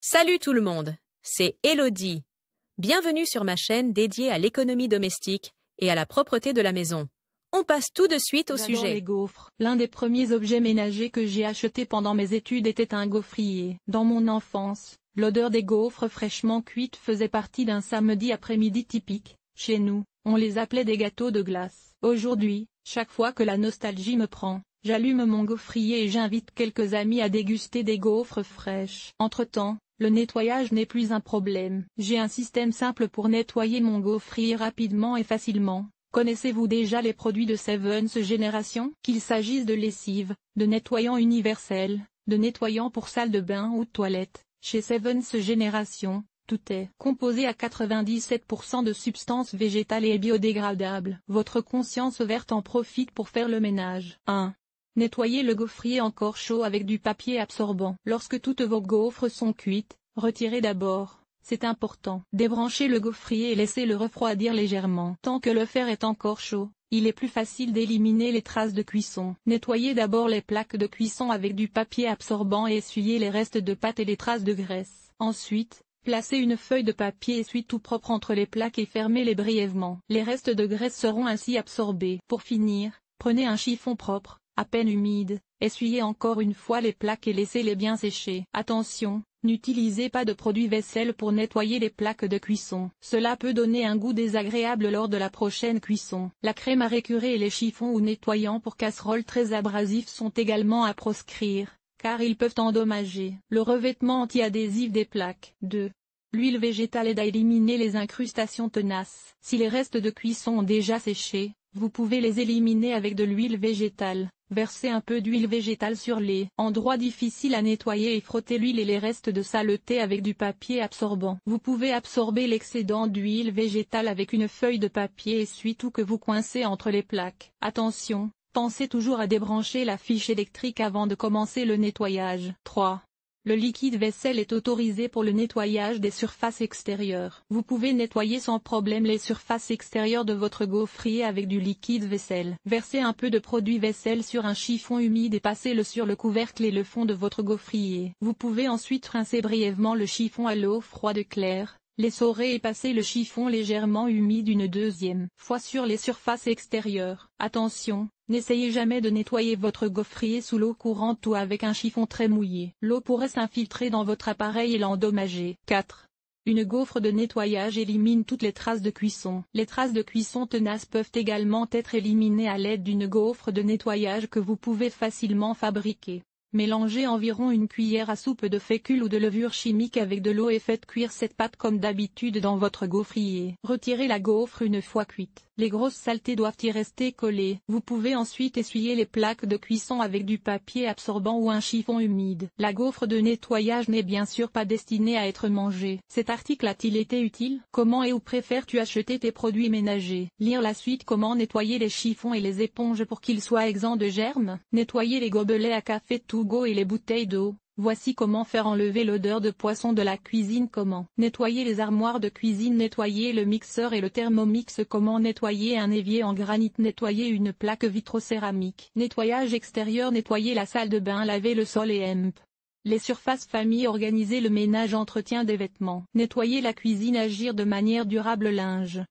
Salut tout le monde, c'est Elodie. Bienvenue sur ma chaîne dédiée à l'économie domestique et à la propreté de la maison. On passe tout de suite au J'adore sujet. les gaufres. L'un des premiers objets ménagers que j'ai acheté pendant mes études était un gaufrier. Dans mon enfance, l'odeur des gaufres fraîchement cuites faisait partie d'un samedi après-midi typique. Chez nous, on les appelait des gâteaux de glace. Aujourd'hui, chaque fois que la nostalgie me prend, j'allume mon gaufrier et j'invite quelques amis à déguster des gaufres fraîches. Entre-temps, le nettoyage n'est plus un problème. J'ai un système simple pour nettoyer mon gaufrier rapidement et facilement. Connaissez-vous déjà les produits de Seven's Génération? Qu'il s'agisse de lessive, de nettoyant universel, de nettoyant pour salle de bain ou de toilette, chez Seven's Génération, tout est composé à 97% de substances végétales et biodégradables. Votre conscience verte en profite pour faire le ménage. 1. Nettoyez le gaufrier encore chaud avec du papier absorbant. Lorsque toutes vos gaufres sont cuites, retirez d'abord. C'est important. Débranchez le gaufrier et laissez-le refroidir légèrement. Tant que le fer est encore chaud, il est plus facile d'éliminer les traces de cuisson. Nettoyez d'abord les plaques de cuisson avec du papier absorbant et essuyez les restes de pâte et les traces de graisse. Ensuite, placez une feuille de papier essuie tout propre entre les plaques et fermez-les brièvement. Les restes de graisse seront ainsi absorbés. Pour finir, prenez un chiffon propre, à peine humide, essuyez encore une fois les plaques et laissez-les bien sécher. Attention! N'utilisez pas de produit vaisselle pour nettoyer les plaques de cuisson. Cela peut donner un goût désagréable lors de la prochaine cuisson. La crème à récurer et les chiffons ou nettoyants pour casseroles très abrasifs sont également à proscrire, car ils peuvent endommager le revêtement anti-adhésif des plaques. 2. L'huile végétale aide à éliminer les incrustations tenaces. Si les restes de cuisson ont déjà séché, vous pouvez les éliminer avec de l'huile végétale. Versez un peu d'huile végétale sur les endroits difficiles à nettoyer et frottez l'huile et les restes de saleté avec du papier absorbant. Vous pouvez absorber l'excédent d'huile végétale avec une feuille de papier essuie-tout que vous coincez entre les plaques. Attention, pensez toujours à débrancher la fiche électrique avant de commencer le nettoyage. 3. Le liquide vaisselle est autorisé pour le nettoyage des surfaces extérieures. Vous pouvez nettoyer sans problème les surfaces extérieures de votre gaufrier avec du liquide vaisselle. Versez un peu de produit vaisselle sur un chiffon humide et passez-le sur le couvercle et le fond de votre gaufrier. Vous pouvez ensuite rincer brièvement le chiffon à l'eau froide claire, l'essorer et passer le chiffon légèrement humide une deuxième fois sur les surfaces extérieures. Attention! N'essayez jamais de nettoyer votre gaufrier sous l'eau courante ou avec un chiffon très mouillé. L'eau pourrait s'infiltrer dans votre appareil et l'endommager. 4. Une gaufre de nettoyage élimine toutes les traces de cuisson. Les traces de cuisson tenaces peuvent également être éliminées à l'aide d'une gaufre de nettoyage que vous pouvez facilement fabriquer. Mélangez environ une cuillère à soupe de fécule ou de levure chimique avec de l'eau et faites cuire cette pâte comme d'habitude dans votre gaufrier. Retirez la gaufre une fois cuite. Les grosses saletés doivent y rester collées. Vous pouvez ensuite essuyer les plaques de cuisson avec du papier absorbant ou un chiffon humide. La gaufre de nettoyage n'est bien sûr pas destinée à être mangée. Cet article a-t-il été utile? Comment et où préfères-tu acheter tes produits ménagers? Lire la suite. Comment nettoyer les chiffons et les éponges pour qu'ils soient exempts de germes? Nettoyer les gobelets à café to go et les bouteilles d'eau. Voici comment faire enlever l'odeur de poisson de la cuisine. Comment nettoyer les armoires de cuisine. Nettoyer le mixeur et le thermomix. Comment nettoyer un évier en granit. Nettoyer une plaque vitrocéramique. Nettoyage extérieur. Nettoyer la salle de bain. Laver le sol et les surfaces famille. Organiser le ménage. Entretien des vêtements. Nettoyer la cuisine. Agir de manière durable. Linge.